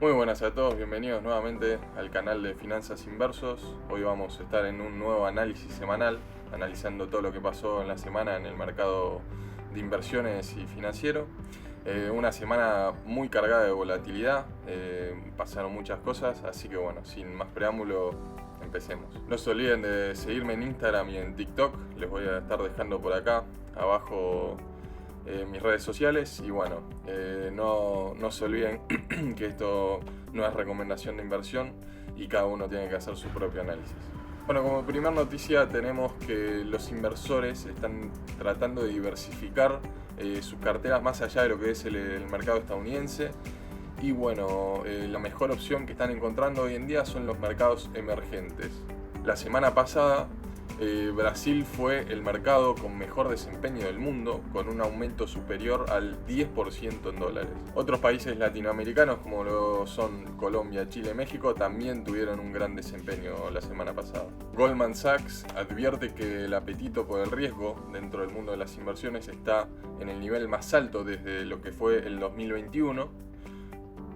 Muy buenas a todos, bienvenidos nuevamente al canal de Finanzas Inversos. Hoy vamos a estar en un nuevo análisis semanal, analizando todo lo que pasó en la semana en el mercado de inversiones y financiero. Una semana muy cargada de volatilidad, pasaron muchas cosas, así que bueno, sin más preámbulo, empecemos. No se olviden de seguirme en Instagram y en TikTok, les voy a estar dejando por acá abajo mis redes sociales. Y bueno, no se olviden que esto no es recomendación de inversión y cada uno tiene que hacer su propio análisis. Bueno, como primera noticia tenemos que los inversores están tratando de diversificar sus carteras más allá de lo que es el mercado estadounidense. Y bueno, la mejor opción que están encontrando hoy en día son los mercados emergentes. La semana pasada Brasil fue el mercado con mejor desempeño del mundo, con un aumento superior al 10% en dólares. Otros países latinoamericanos, como lo son Colombia, Chile y México, también tuvieron un gran desempeño la semana pasada. Goldman Sachs advierte que el apetito por el riesgo dentro del mundo de las inversiones está en el nivel más alto desde lo que fue el 2021,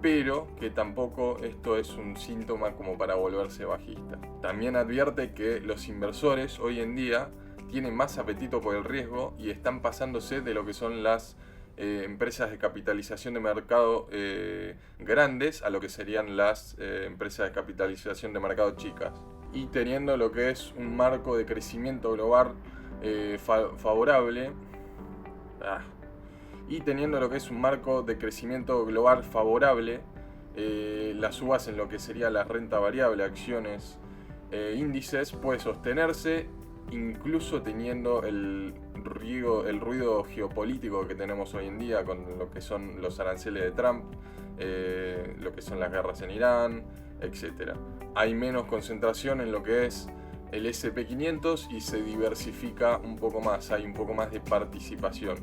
pero que tampoco esto es un síntoma como para volverse bajista. También advierte que los inversores hoy en día tienen más apetito por el riesgo y están pasándose de lo que son las empresas de capitalización de mercado grandes a lo que serían las empresas de capitalización de mercado chicas. Y teniendo lo que es un marco de crecimiento global favorable. Y teniendo lo que es un marco de crecimiento global favorable, las subas en lo que sería la renta variable, acciones, índices, puede sostenerse, incluso teniendo el ruido geopolítico que tenemos hoy en día con lo que son los aranceles de Trump, lo que son las guerras en Irán, etc. Hay menos concentración en lo que es el S&P 500 y se diversifica un poco más, hay un poco más de participación.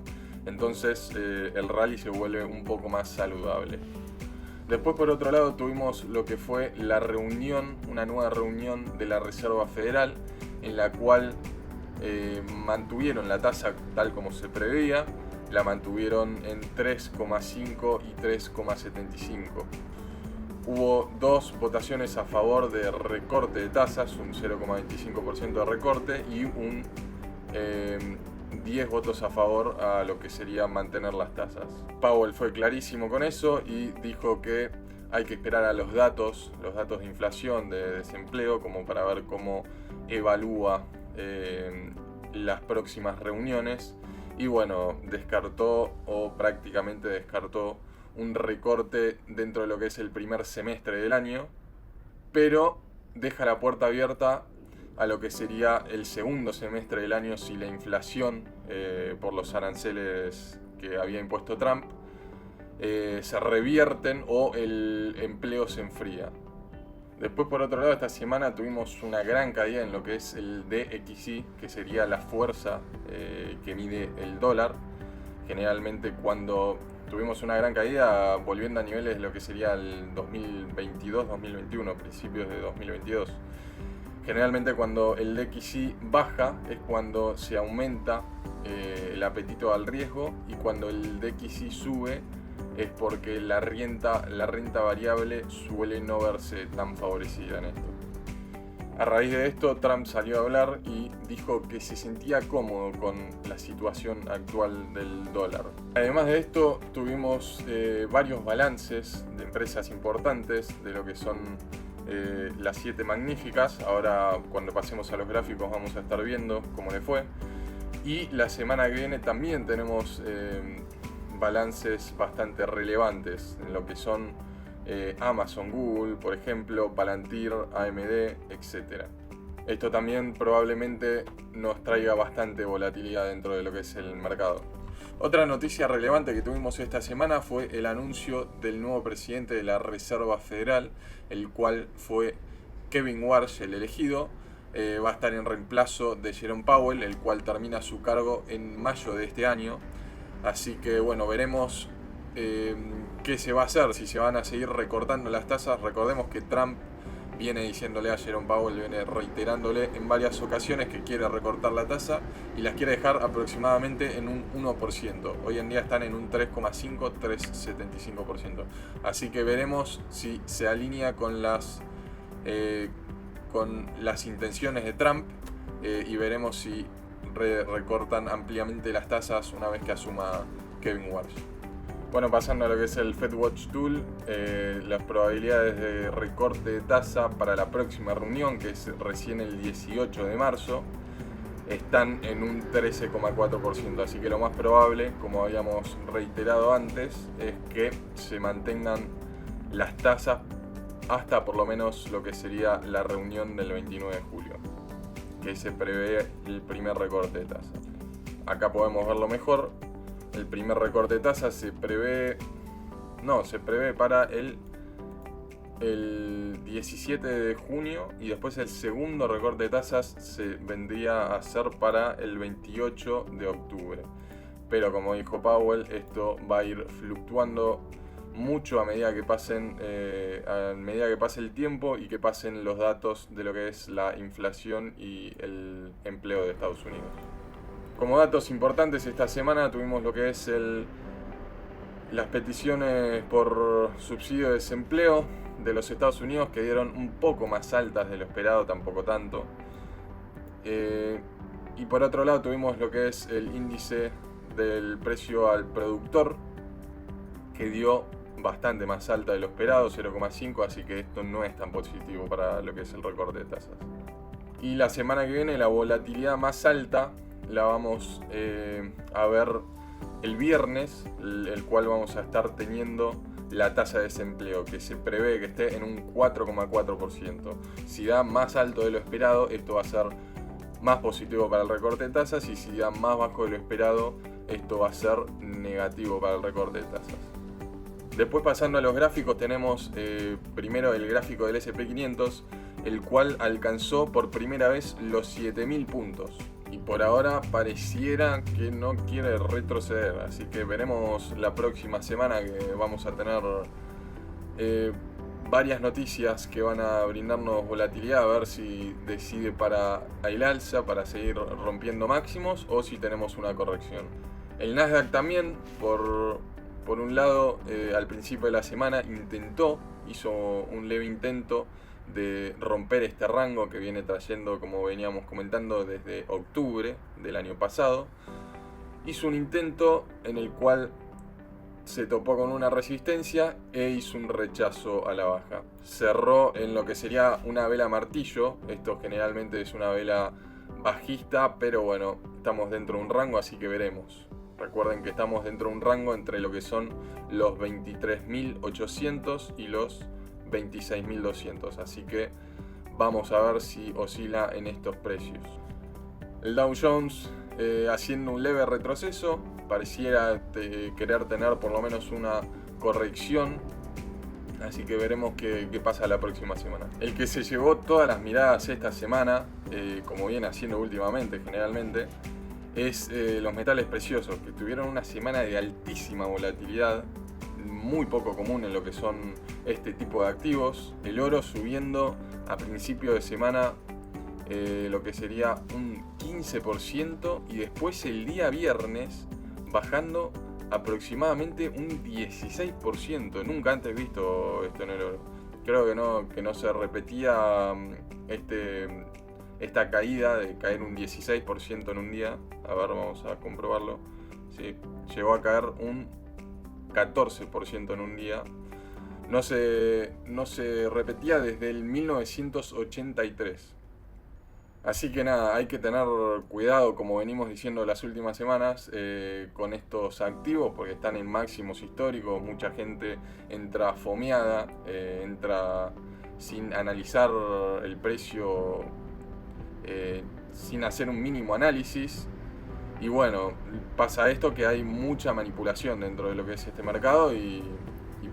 Entonces el rally se vuelve un poco más saludable. Después, por otro lado, tuvimos lo que fue la reunión, una nueva reunión de la Reserva Federal, en la cual mantuvieron la tasa tal como se preveía, la mantuvieron en 3,5 y 3,75. Hubo dos votaciones a favor de recorte de tasas, un 0,25% de recorte y un 10 votos a favor a lo que sería mantener las tasas. Powell fue clarísimo con eso y dijo que hay que esperar a los datos de inflación, de desempleo, como para ver cómo evalúa las próximas reuniones. Y bueno, descartó o prácticamente descartó un recorte dentro de lo que es el primer semestre del año, pero deja la puerta abierta a lo que sería el segundo semestre del año si la inflación por los aranceles que había impuesto Trump se revierten o el empleo se enfría. Después, por otro lado, esta semana tuvimos una gran caída en lo que es el DXY, que sería la fuerza que mide el dólar. Generalmente cuando tuvimos una gran caída, volviendo a niveles de lo que sería el 2022-2021, principios de 2022. Generalmente cuando el DXY baja es cuando se aumenta el apetito al riesgo, y cuando el DXY sube es porque la renta variable suele no verse tan favorecida en esto. A raíz de esto, Trump salió a hablar y dijo que se sentía cómodo con la situación actual del dólar. Además de esto, tuvimos varios balances de empresas importantes de lo que son las 7 magníficas. Ahora, cuando pasemos a los gráficos, vamos a estar viendo cómo le fue. Y la semana que viene también tenemos balances bastante relevantes en lo que son Amazon, Google, por ejemplo, Palantir, AMD, etc. Esto también probablemente nos traiga bastante volatilidad dentro de lo que es el mercado. Otra noticia relevante que tuvimos esta semana fue el anuncio del nuevo presidente de la Reserva Federal, el cual fue Kevin Warsh, el elegido. Va a estar en reemplazo de Jerome Powell, el cual termina su cargo en mayo de este año. Así que bueno, veremos qué se va a hacer, si se van a seguir recortando las tasas. Recordemos que Trump viene diciéndole a Jerome Powell, viene reiterándole en varias ocasiones que quiere recortar la tasa y las quiere dejar aproximadamente en un 1%. Hoy en día están en un 3,5, 3,75%. Así que veremos si se alinea con las intenciones de Trump y veremos si recortan ampliamente las tasas una vez que asuma Kevin Warsh. Bueno, pasando a lo que es el FedWatch Tool, las probabilidades de recorte de tasa para la próxima reunión, que es recién el 18 de marzo, están en un 13,4%. Así que lo más probable, como habíamos reiterado antes, es que se mantengan las tasas hasta por lo menos lo que sería la reunión del 29 de julio, que se prevé el primer recorte de tasa. Acá podemos verlo mejor. El primer recorte de tasa se prevé para el 17 de junio y después el segundo recorte de tasas se vendría a ser para el 28 de octubre. Pero como dijo Powell, esto va a ir fluctuando mucho a medida que pase el tiempo y que pasen los datos de lo que es la inflación y el empleo de Estados Unidos. Como datos importantes, esta semana tuvimos lo que es las peticiones por subsidio de desempleo de los Estados Unidos, que dieron un poco más altas de lo esperado, tampoco tanto. Y por otro lado tuvimos lo que es el índice del precio al productor, que dio bastante más alta de lo esperado, 0,5, así que esto no es tan positivo para lo que es el recorte de tasas. Y la semana que viene la volatilidad más alta la vamos a ver el viernes, el cual vamos a estar teniendo la tasa de desempleo, que se prevé que esté en un 4,4%. Si da más alto de lo esperado, esto va a ser más positivo para el recorte de tasas, y si da más bajo de lo esperado, esto va a ser negativo para el recorte de tasas. Después, pasando a los gráficos, tenemos primero el gráfico del S&P 500, el cual alcanzó por primera vez los 7.000 puntos. Y por ahora pareciera que no quiere retroceder, así que veremos la próxima semana, que vamos a tener varias noticias que van a brindarnos volatilidad, a ver si decide para el alza, para seguir rompiendo máximos, o si tenemos una corrección. El Nasdaq también, por un lado, al principio de la semana hizo un leve intento de romper este rango que viene trayendo, como veníamos comentando, desde octubre del año pasado. Hizo un intento en el cual se topó con una resistencia e hizo un rechazo a la baja. Cerró en lo que sería una vela martillo. Esto generalmente es una vela bajista, pero bueno, estamos dentro de un rango, así que veremos. Recuerden que estamos dentro de un rango entre lo que son los 23.800 y los 26.200, así que vamos a ver si oscila en estos precios. El Dow Jones haciendo un leve retroceso, pareciera querer tener por lo menos una corrección, así que veremos qué pasa la próxima semana. El que se llevó todas las miradas esta semana, como viene haciendo últimamente generalmente, es los metales preciosos, que tuvieron una semana de altísima volatilidad, muy poco común en lo que son este tipo de activos. El oro subiendo a principio de semana lo que sería un 15%, y después el día viernes bajando aproximadamente un 16%. Nunca antes visto esto en el oro. Creo que no se repetía esta caída de caer un 16% en un día. A ver, vamos a comprobarlo. Sí, llegó a caer un 14% en un día. No se repetía desde el 1983. Así que nada, hay que tener cuidado, como venimos diciendo las últimas semanas, con estos activos, porque están en máximos históricos. Mucha gente entra fomeada, entra sin analizar el precio, sin hacer un mínimo análisis. Y bueno, pasa esto, que hay mucha manipulación dentro de lo que es este mercado, y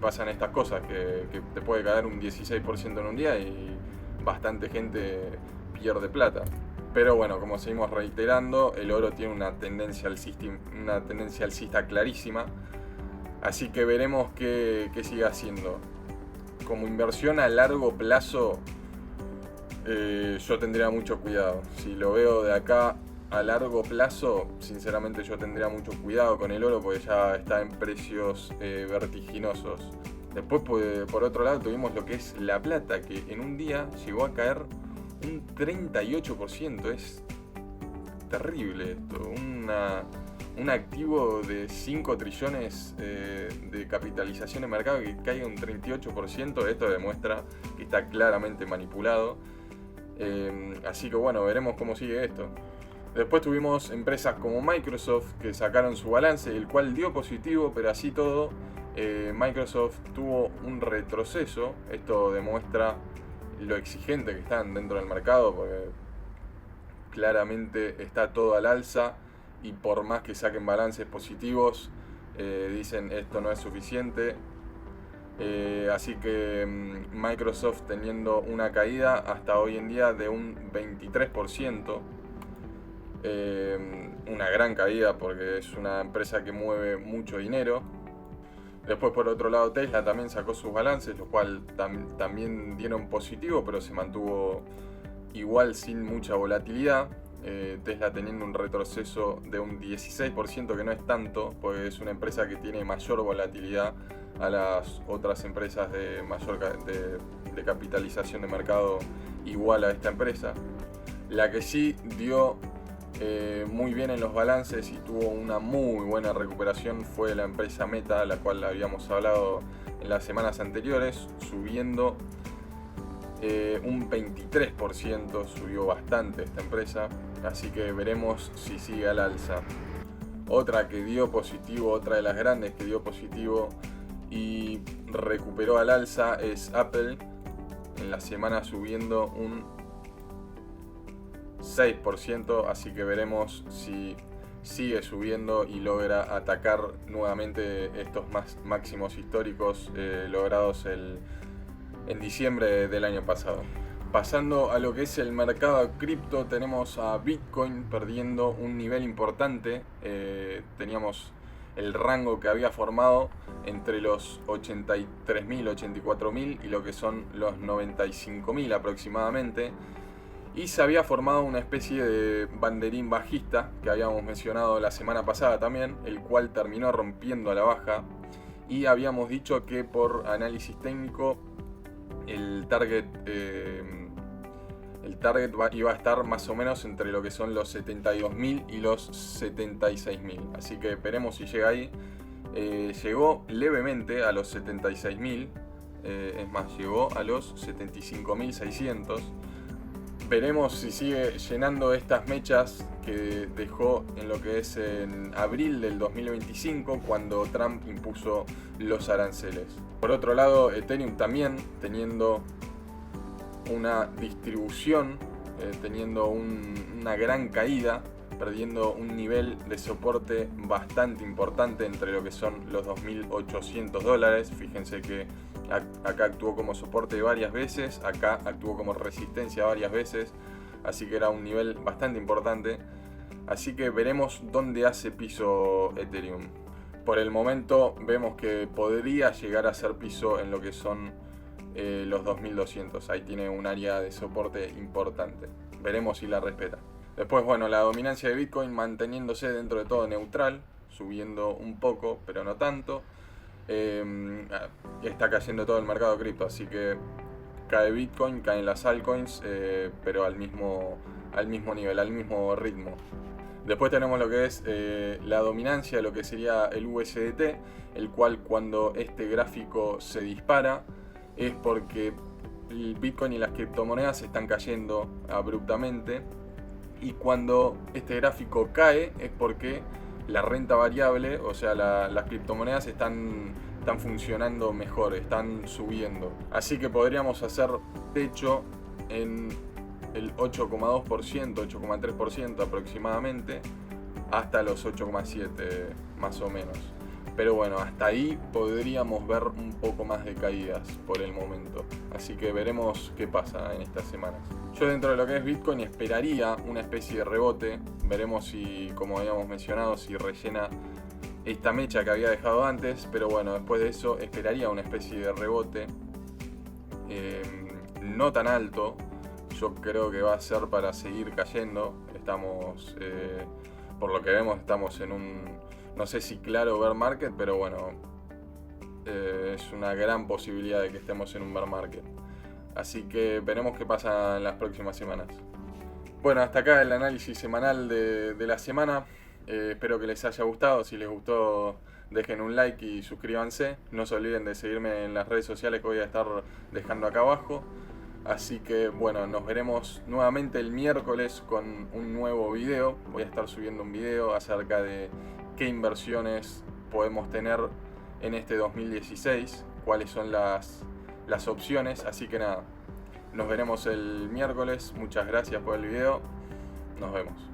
pasan estas cosas, que te puede caer un 16% en un día y bastante gente pierde plata. Pero bueno, como seguimos reiterando, el oro tiene una tendencia alcista clarísima, así que veremos qué sigue haciendo. Como inversión a largo plazo, yo tendría mucho cuidado. Si lo veo de acá a largo plazo, sinceramente yo tendría mucho cuidado con el oro porque ya está en precios vertiginosos. Después, por otro lado, tuvimos lo que es la plata, que en un día llegó a caer un 38%. Es terrible esto. Un activo de 5 trillones de capitalización de mercado que caiga un 38%, esto demuestra que está claramente manipulado. Así que bueno, veremos cómo sigue esto. Después tuvimos empresas como Microsoft que sacaron su balance, el cual dio positivo, pero así todo, Microsoft tuvo un retroceso. Esto demuestra lo exigente que están dentro del mercado, porque claramente está todo al alza y por más que saquen balances positivos, dicen esto no es suficiente. Así que Microsoft teniendo una caída hasta hoy en día de un 23%. Una gran caída porque es una empresa que mueve mucho dinero. Después, por otro lado, Tesla también sacó sus balances, lo cual también dieron positivo, pero se mantuvo igual sin mucha volatilidad. Tesla teniendo un retroceso de un 16%, que no es tanto, porque es una empresa que tiene mayor volatilidad a las otras empresas de capitalización de mercado igual a esta empresa. La que sí dio muy bien en los balances y tuvo una muy buena recuperación fue la empresa Meta, la cual habíamos hablado en las semanas anteriores, subiendo un 23%, subió bastante esta empresa, así que veremos si sigue al alza. Otra que dio positivo, otra de las grandes que dio positivo y recuperó al alza es Apple, en la semana subiendo un 6%, así que veremos si sigue subiendo y logra atacar nuevamente estos máximos históricos logrados en diciembre del año pasado. Pasando a lo que es el mercado cripto, tenemos a Bitcoin perdiendo un nivel importante. Teníamos el rango que había formado entre los 83.000, 84.000 y lo que son los 95.000 aproximadamente. Y se había formado una especie de banderín bajista que habíamos mencionado la semana pasada también, el cual terminó rompiendo a la baja. Y habíamos dicho que por análisis técnico el target iba a estar más o menos entre lo que son los 72.000 y los 76.000. Así que veremos si llega ahí. Llegó levemente a los 76.000. Es más, llegó a los 75.600. Veremos si sigue llenando estas mechas que dejó en lo que es en abril del 2025, cuando Trump impuso los aranceles. Por otro lado, Ethereum también teniendo una distribución, teniendo una gran caída, perdiendo un nivel de soporte bastante importante entre lo que son los $2.800. Fíjense que acá actuó como soporte varias veces, acá actuó como resistencia varias veces, así que era un nivel bastante importante. Así que veremos dónde hace piso Ethereum. Por el momento vemos que podría llegar a hacer piso en lo que son los 2.200. Ahí tiene un área de soporte importante. Veremos si la respeta. Después, bueno, la dominancia de Bitcoin manteniéndose dentro de todo neutral, subiendo un poco, pero no tanto. Está cayendo todo el mercado cripto, así que cae Bitcoin, caen las altcoins, pero al mismo nivel, al mismo ritmo. Después tenemos lo que es la dominancia de lo que sería el USDT, el cual cuando este gráfico se dispara es porque el Bitcoin y las criptomonedas están cayendo abruptamente, y cuando este gráfico cae es porque la renta variable, o sea las criptomonedas están funcionando mejor, están subiendo. Así que podríamos hacer techo en el 8,2%, 8,3% aproximadamente, hasta los 8,7% más o menos. Pero bueno, hasta ahí podríamos ver un poco más de caídas por el momento. Así que veremos qué pasa en estas semanas. Yo dentro de lo que es Bitcoin esperaría una especie de rebote. Veremos si, como habíamos mencionado, si rellena esta mecha que había dejado antes. Pero bueno, después de eso esperaría una especie de rebote. No tan alto. yo creo que va a ser para seguir cayendo. Estamos, por lo que vemos, estamos en un, no sé si claro bear market, pero bueno, es una gran posibilidad de que estemos en un bear market. Así que veremos qué pasa en las próximas semanas. Bueno, hasta acá el análisis semanal de la semana. Espero que les haya gustado. Si les gustó, dejen un like y suscríbanse. No se olviden de seguirme en las redes sociales que voy a estar dejando acá abajo. Así que bueno, nos veremos nuevamente el miércoles con un nuevo video. Voy a estar subiendo un video acerca de qué inversiones podemos tener en este 2016, cuáles son las opciones. Así que nada, nos veremos el miércoles. Muchas gracias por el video. Nos vemos.